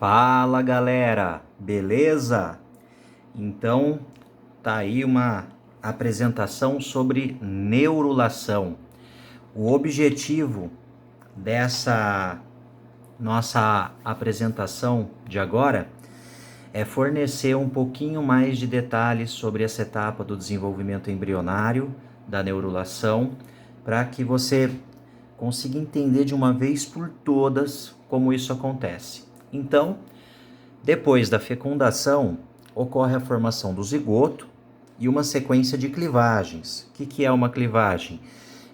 Fala galera, beleza? Então tá aí uma apresentação sobre neurulação. O objetivo dessa nossa apresentação de agora é fornecer um pouquinho mais de detalhes sobre essa etapa do desenvolvimento embrionário da neurulação, para que você consiga entender de uma vez por todas como isso acontece. Então, depois da fecundação, ocorre a formação do zigoto e uma sequência de clivagens. O que é uma clivagem?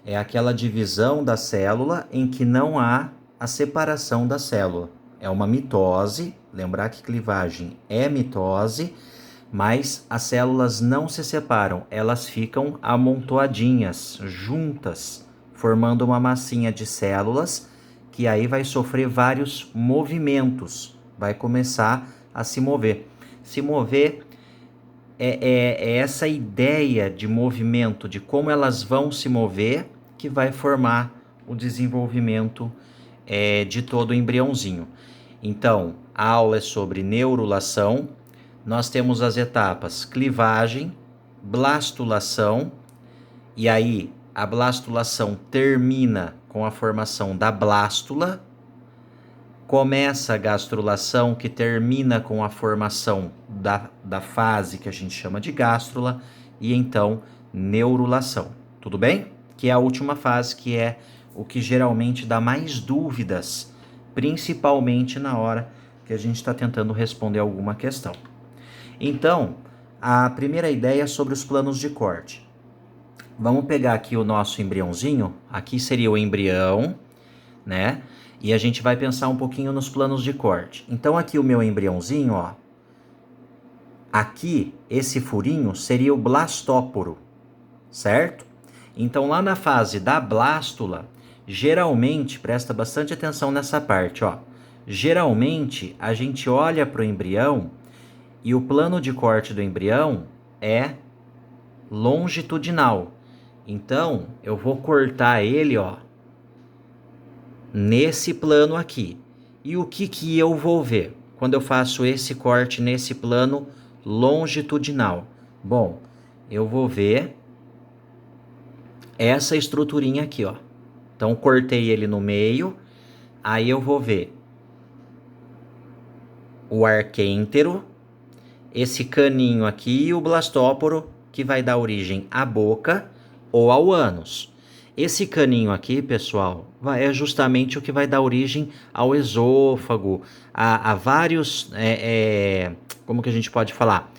É aquela divisão da célula em que não há a separação da célula. É uma mitose, lembrar que clivagem é mitose, mas as células não se separam, elas ficam amontoadinhas, juntas, formando uma massinha de células que aí vai sofrer vários movimentos, vai começar a se mover. Se mover é essa ideia de movimento, de como elas vão se mover, que vai formar o desenvolvimento de todo o embriãozinho. Então, a aula é sobre neurulação. Nós temos as etapas clivagem, blastulação, e aí a blastulação termina com a formação da blástula, começa a gastrulação, que termina com a formação da fase que a gente chama de gástrula, e então neurulação, tudo bem? Que é a última fase, que é o que geralmente dá mais dúvidas, principalmente na hora que a gente está tentando responder alguma questão. Então, a primeira ideia é sobre os planos de corte. Vamos pegar aqui o nosso embriãozinho, aqui seria o embrião, né? E a gente vai pensar um pouquinho nos planos de corte. Então aqui o meu embriãozinho, ó. Aqui, esse furinho seria o blastóporo, certo? Então lá na fase da blástula, geralmente, presta bastante atenção nessa parte, ó. Geralmente, a gente olha para o embrião e o plano de corte do embrião é longitudinal. Então, eu vou cortar ele, ó, nesse plano aqui. E o que eu vou ver quando eu faço esse corte nesse plano longitudinal? Bom, eu vou ver essa estruturinha aqui, ó. Então, cortei ele no meio, aí eu vou ver o arquêntero, esse caninho aqui e o blastóporo, que vai dar origem à boca ou ao ânus. Esse caninho aqui, pessoal, é justamente o que vai dar origem ao esôfago, a vários, como que a gente pode falar?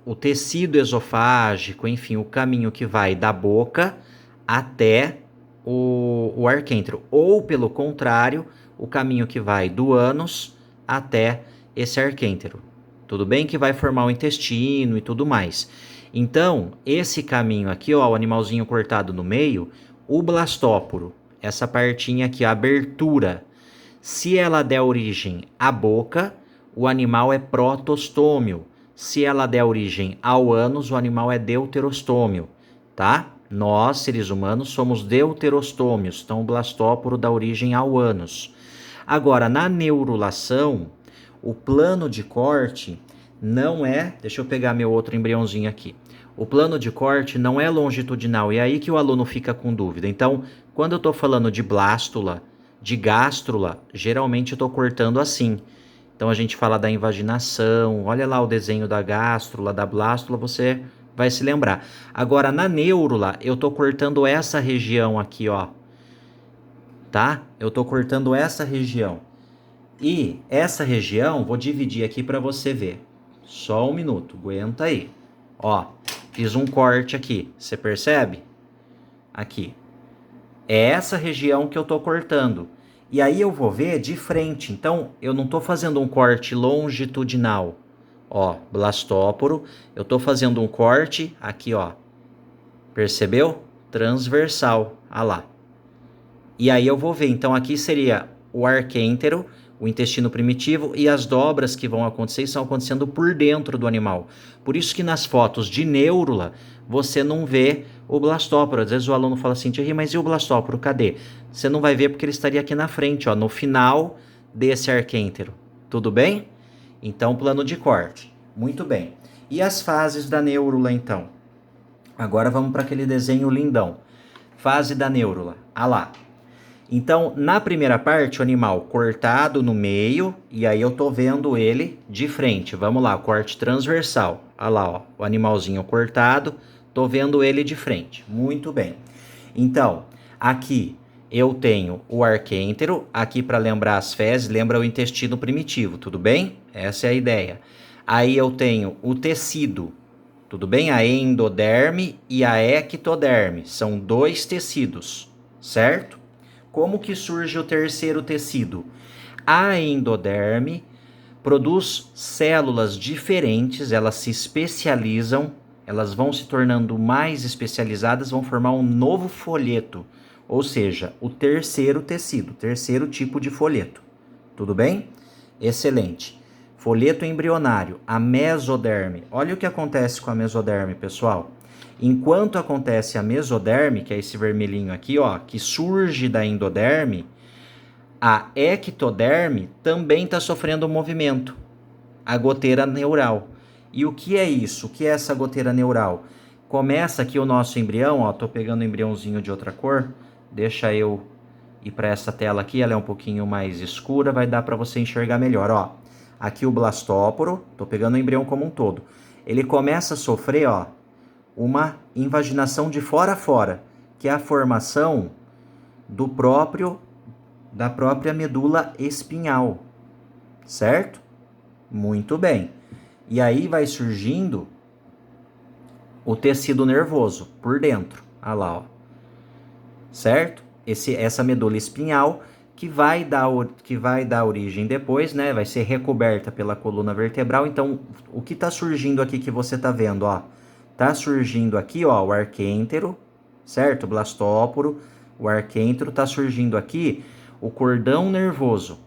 O tecido esofágico, enfim, o caminho que vai da boca até o arquêntero. Ou, pelo contrário, o caminho que vai do ânus até esse arquêntero. Tudo bem que vai formar o intestino e tudo mais. Então, esse caminho aqui, ó, o animalzinho cortado no meio, o blastóporo, essa partinha aqui, a abertura, se ela der origem à boca, o animal é protostômio. Se ela der origem ao ânus, o animal é deuterostômio, tá? Nós, seres humanos, somos deuterostômios, então o blastóporo dá origem ao ânus. Agora, na neurulação, o plano de corte não é... Deixa eu pegar meu outro embriãozinho aqui. O plano de corte não é longitudinal, e é aí que o aluno fica com dúvida. Então, quando eu estou falando de blástula, de gástrula, geralmente eu estou cortando assim. Então, a gente fala da invaginação, olha lá o desenho da gástrula, da blástula, você vai se lembrar. Agora, na neurula, eu estou cortando essa região aqui, ó. Tá? Eu estou cortando essa região. E essa região, vou dividir aqui para você ver. Só um minuto, aguenta aí. Ó, fiz um corte aqui, você percebe? Aqui. É essa região que eu tô cortando. E aí eu vou ver de frente. Então, eu não tô fazendo um corte longitudinal. Ó, blastóporo. Eu tô fazendo um corte aqui, ó. Percebeu? Transversal. Ah lá. E aí eu vou ver. Então, aqui seria o arquêntero, o intestino primitivo, e as dobras que vão acontecer estão acontecendo por dentro do animal. Por isso que nas fotos de neurula, você não vê o blastóporo. Às vezes o aluno fala assim, Thierry, mas e o blastóporo, cadê? Você não vai ver porque ele estaria aqui na frente, ó, no final desse arquêntero. Tudo bem? Então, plano de corte. Muito bem. E as fases da neurula, então? Agora vamos para aquele desenho lindão. Fase da neurula. Ah lá. Então, na primeira parte, o animal cortado no meio, e aí eu tô vendo ele de frente. Vamos lá, corte transversal. Ah lá, ó, o animalzinho cortado, tô vendo ele de frente. Muito bem. Então, aqui eu tenho o arquêntero, aqui para lembrar as fezes, lembra o intestino primitivo, tudo bem? Essa é a ideia. Aí eu tenho o tecido, tudo bem? A endoderme e a ectoderme, são 2 tecidos, certo? Como que surge o terceiro tecido? A endoderme produz células diferentes, elas se especializam, elas vão se tornando mais especializadas, vão formar um novo folheto, ou seja, o terceiro tecido, terceiro tipo de folheto. Tudo bem? Excelente. Folheto embrionário, a mesoderme. Olha o que acontece com a mesoderme, pessoal. Enquanto acontece a mesoderme, que é esse vermelhinho aqui, ó, que surge da endoderme, a ectoderme também está sofrendo um movimento, a goteira neural. E o que é isso? O que é essa goteira neural? Começa aqui o nosso embrião, ó, tô pegando o embriãozinho de outra cor, deixa eu ir para essa tela aqui, ela é um pouquinho mais escura, vai dar para você enxergar melhor, ó. Aqui o blastóporo, tô pegando o embrião como um todo. Ele começa a sofrer, ó, uma invaginação de fora a fora, que é a formação da própria medula espinhal, certo? Muito bem. E aí vai surgindo o tecido nervoso por dentro, olha lá, ó. Certo? Essa medula espinhal que vai dar origem depois, né? Vai ser recoberta pela coluna vertebral. Então, o que está surgindo aqui que você está vendo, ó? Tá surgindo aqui, ó, o arquêntero, certo? O blastóporo, o arquêntero, tá surgindo aqui o cordão nervoso,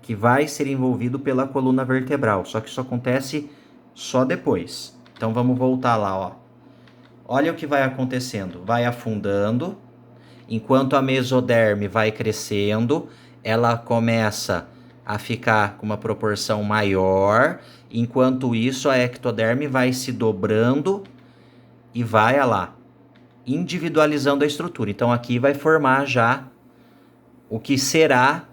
que vai ser envolvido pela coluna vertebral. Só que isso acontece só depois. Então vamos voltar lá, ó. Olha o que vai acontecendo. Vai afundando, enquanto a mesoderme vai crescendo, ela começa a ficar com uma proporção maior. Enquanto isso, a ectoderme vai se dobrando e vai, olha lá, individualizando a estrutura. Então aqui vai formar já o que será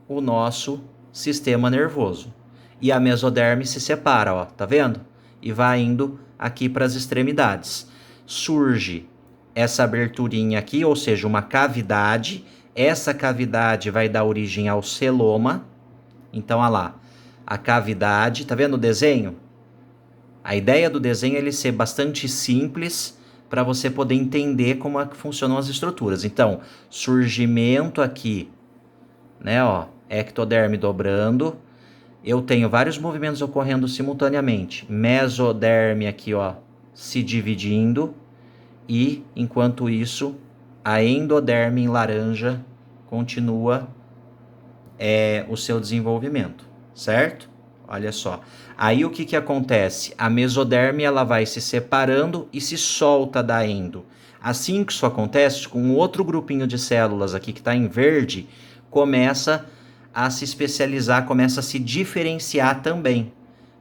o nosso sistema nervoso. E a mesoderme se separa, ó, tá vendo? E vai indo aqui para as extremidades. Surge essa aberturinha aqui, ou seja, uma cavidade. Essa cavidade vai dar origem ao celoma. Então, olha lá, a cavidade, tá vendo o desenho? A ideia do desenho é ele ser bastante simples para você poder entender como é que funcionam as estruturas. Então, surgimento aqui, né, ó, ectoderme dobrando. Eu tenho vários movimentos ocorrendo simultaneamente. Mesoderme aqui, ó, se dividindo. E, enquanto isso, a endoderme em laranja continua o seu desenvolvimento, certo? Olha só. Aí o que acontece? A mesoderme ela vai se separando e se solta da endo. Assim que isso acontece, com um outro grupinho de células aqui que está em verde, começa a se especializar, começa a se diferenciar também.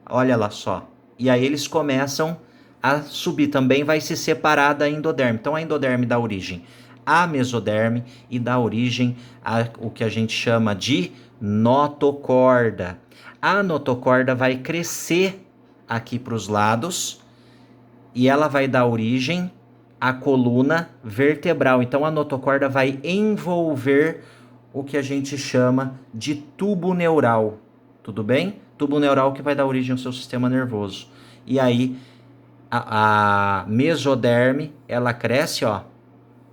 Olha lá só. E aí eles começam a subir também, vai se separar da endoderme. Então a endoderme dá origem à mesoderme e dá origem a o que a gente chama de notocorda. A notocorda vai crescer aqui para os lados e ela vai dar origem à coluna vertebral. Então a notocorda vai envolver o que a gente chama de tubo neural. Tudo bem? Tubo neural que vai dar origem ao seu sistema nervoso. E aí a mesoderme, ela cresce, ó.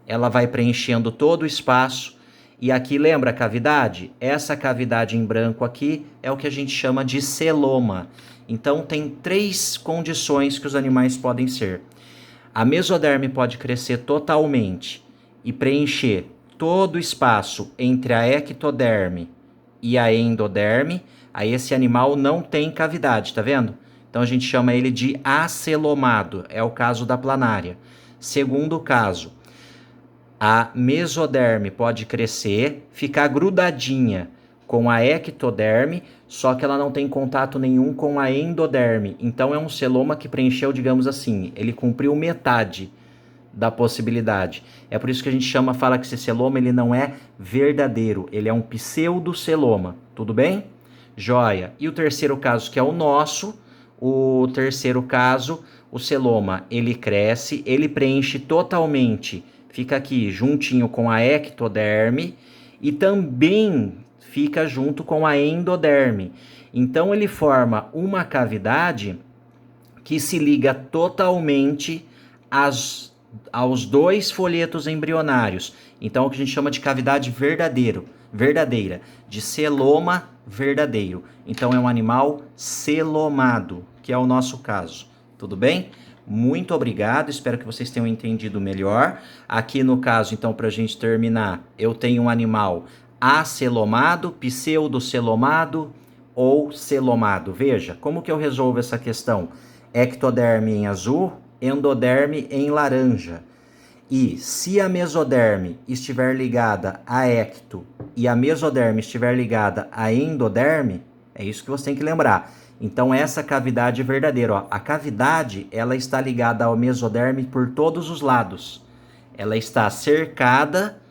Ela vai preenchendo todo o espaço. E aqui, lembra a cavidade? Essa cavidade em branco aqui é o que a gente chama de celoma. Então, tem 3 condições que os animais podem ser. A mesoderme pode crescer totalmente e preencher todo o espaço entre a ectoderme e a endoderme. Aí esse animal não tem cavidade, tá vendo? Então, a gente chama ele de acelomado. É o caso da planária. Segundo caso, a mesoderme pode crescer, ficar grudadinha com a ectoderme, só que ela não tem contato nenhum com a endoderme. Então é um celoma que preencheu, digamos assim, ele cumpriu metade da possibilidade. É por isso que a gente fala que esse celoma ele não é verdadeiro, ele é um pseudoceloma. Tudo bem? Joia. E o terceiro caso, que é o nosso, o terceiro caso, o celoma, ele cresce, ele preenche totalmente, fica aqui juntinho com a ectoderme e também fica junto com a endoderme. Então ele forma uma cavidade que se liga totalmente aos dois folhetos embrionários. Então, o que a gente chama de cavidade verdadeira, de celoma verdadeiro. Então, é um animal celomado, que é o nosso caso. Tudo bem? Muito obrigado, espero que vocês tenham entendido melhor. Aqui no caso, então, para a gente terminar, eu tenho um animal acelomado, pseudocelomado ou celomado. Veja, como que eu resolvo essa questão? Ectoderme em azul, endoderme em laranja. E se a mesoderme estiver ligada a ecto e a mesoderme estiver ligada a endoderme, é isso que você tem que lembrar. Então essa cavidade é verdadeira. Ó. A cavidade ela está ligada ao mesoderme por todos os lados. Ela está cercada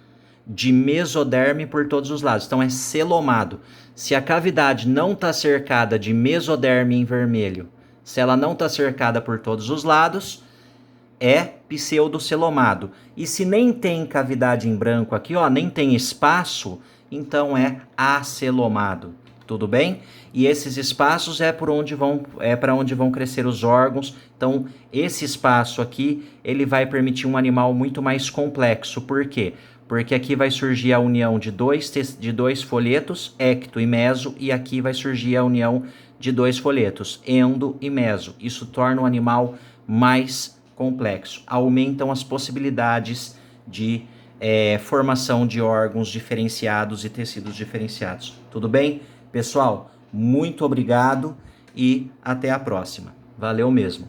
de mesoderme por todos os lados. Então é celomado. Se a cavidade não está cercada de mesoderme em vermelho, se ela não está cercada por todos os lados, é pseudocelomado. E se nem tem cavidade em branco aqui, ó, nem tem espaço, então é acelomado. Tudo bem? E esses espaços é para onde vão crescer os órgãos. Então, esse espaço aqui, ele vai permitir um animal muito mais complexo. Por quê? Porque aqui vai surgir a união de dois folhetos, ecto e meso, e aqui vai surgir a união de dois folhetos, endo e meso. Isso torna o animal mais complexo. Aumentam as possibilidades de formação de órgãos diferenciados e tecidos diferenciados. Tudo bem? Pessoal, muito obrigado e até a próxima. Valeu mesmo.